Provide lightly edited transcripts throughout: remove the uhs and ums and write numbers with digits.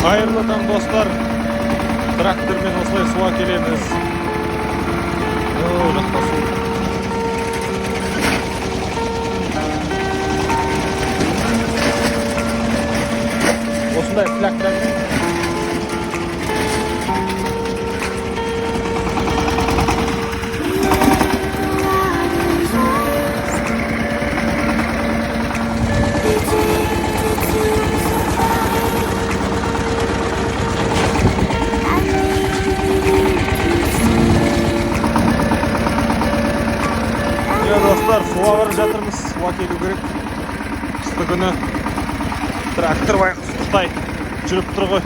Hayırlı taң dostlar. Трактормен осылай суға келеміз. Жақта су. Осындай фляктар. Dostlar, suға барып жатырмыз. Суға келу керек. Қысты күні трактор Қытай жүріп тұр ғой.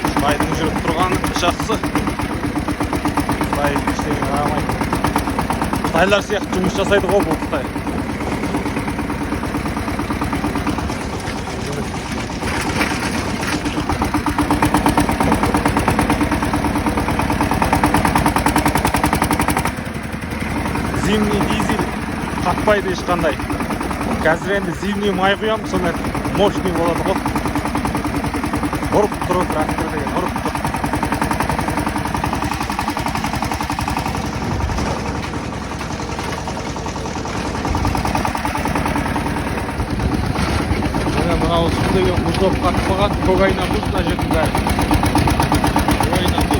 Қытайдың жүріп тұрғаны жақсы. Қытай ештеңе қарамайды. Қытайлар сияқты жұмыс жасайды ғой бұл Қытай. Зимний дизель қатпайды ешқандай. Қазір енді зимний май құям, соны мощный болады ғой. Ұрып тұр трактор деген, ұрып тұр. Мынау су деген мұз болып қатып қалған, көк айна мұз мына жердің бәрі. Көк айна мұз.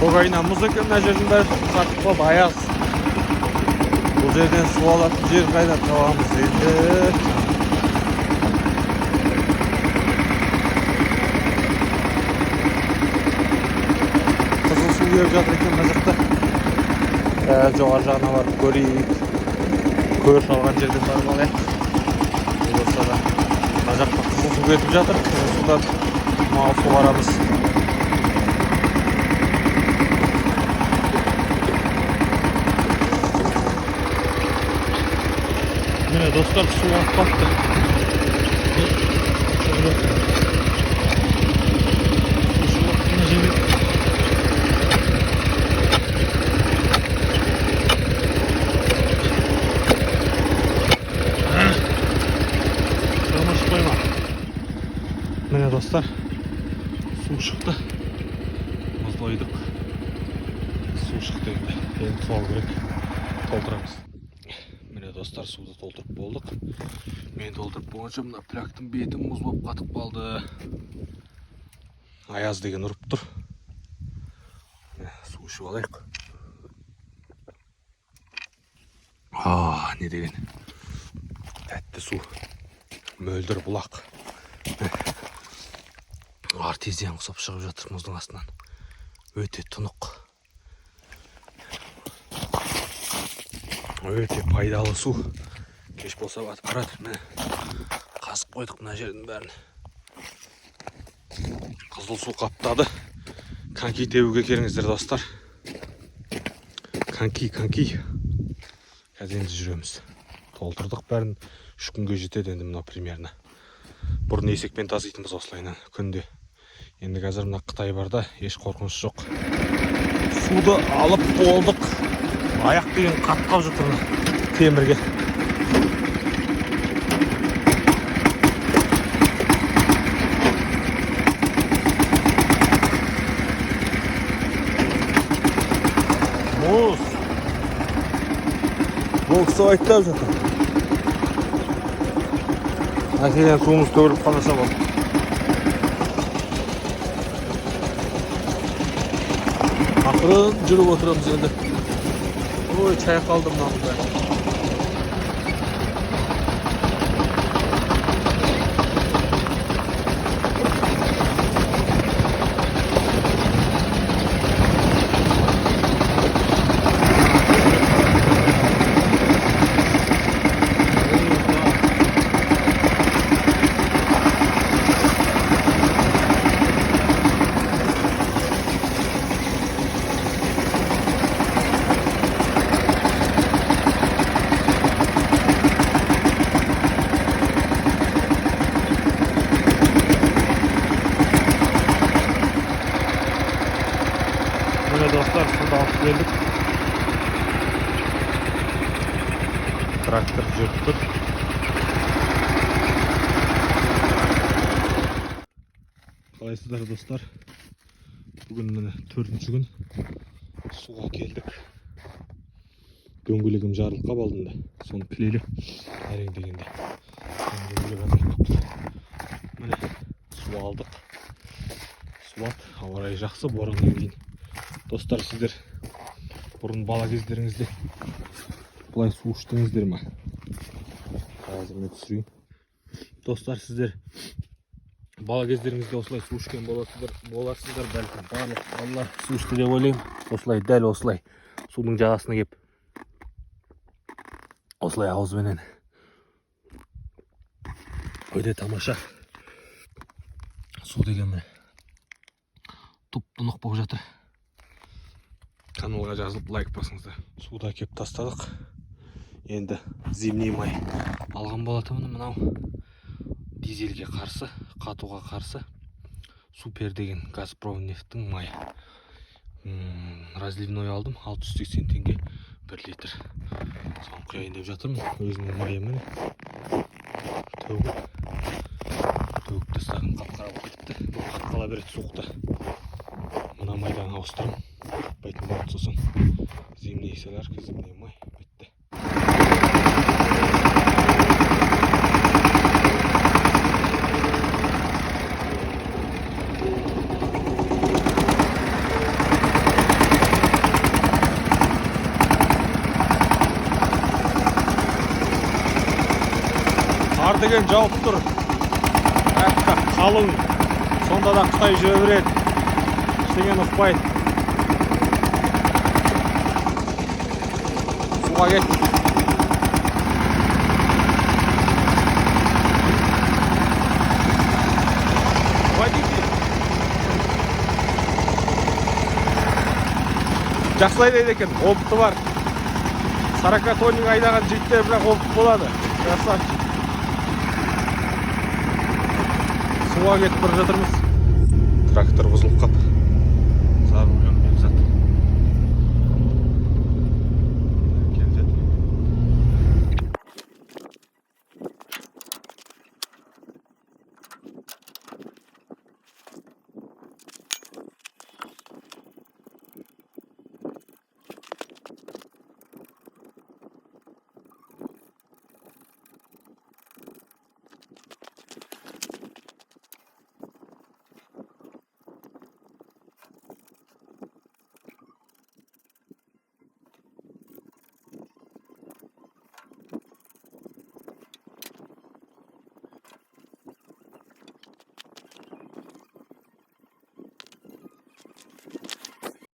Көк айна мұз екен, мына жердің бәрі қатып қалып аяз. Бұл жерден су алатын жер қайда табамыз енді. Қызыл су беріп жатыр екен мына жақта. Жоғары жағына барып көрейік. Көріш алған жерден барып алайық. Мына жақта қызыл су кетіп жатыр. Қызыл судан мал су барамыз. Міне достар, су ағып бақты. Міне достар, су шықты. Мұздойдық. Су шықты енді. Енді суал керек. Толтырамыз. Міне достар, суды толтырып болдық. Мен толтырып болғанша мына пляктың беті мұз болып қатып қалды. Аяз деген ұрып тұр. Су ішіп алайық. Не деген тәтті су. Мөлдір бұлақ. Артезиан құсап шығып жатыр мұздың астынан. Өте тұнық. Өте пайдалы су. Кеш болса батып барады. Міне қасып қойдық мына жердің бәрін. Қызыл су қаптады. Коньки тебуге келіңіздер достар. Коньки. Қазір енді жүреміз. Толтырдық бәрін. 3 күнге жетеді енді мына примерно. Бұрын есекпен таситынбыз осылайынан күнде. Енді қазір мына Қытай барда еш қорқыныш жоқ. Суды алып болдық. Аяқ деген қатқап жатыр темірге. Мұз. Бұл кісі айттап жатыр. Әкелен суымыз төгіліп қаласа болды. Ақырын жүріп отырамыз енді. Ой, чай қалдым мынамызда. алып келдік. Трактор жүріп тұр. Қалайсыздар достар? Бүгін міне 4-ші күн суға келдік. Дөңгелегім жарылып қалып алдында. Соны кілелеп әрең дегенде. Міне су алдық. Суат, ауа райы жақсы, бораннан кейін. Достар, сіздер бұрын бала кездеріңізде бұлай су іштіңіздер ме? Қазір мен түсірейін. Достар, сіздер бала кездеріңізде осылай су ішкен боларсыздар бәлкім. Барлық балалар су ішті деп ойлаймын. Осылай, дәл осылай судың жағасына кеп, осылай ауызбенен өте тамаша су деген міне тұп-тұнық болып жатыр. Каналға жазылып лайк басыңыздар. Суда кеп тастадық. Енді зимний май алған болатымын. Мынау дизельге қарсы, қатуға қарсы супер деген Газпромнефттің майы. Разливной алдым, 680 теңге 1 литр. Соны құяйын деп жатырмын. Өзінің майымен төгіп тастағым қап-қара болып кетіпті. Бұл қатқала береді суықта. Мына майдан ауыстырым. Байтын болып сосын зимний солярка, зимний май бітті. Қар деген жауып тұр. Әпті қалың. Сонда да Қытай жүре береді. Ештеңені ұқпайды. Суға кет. Жақсы айдайды екен, опыты бар. 40 тонning айдаған жігіттер бірақ опыт болады. Красавчик. Суға кетіп бара жатырмыз. Трактор бұзылып қалды.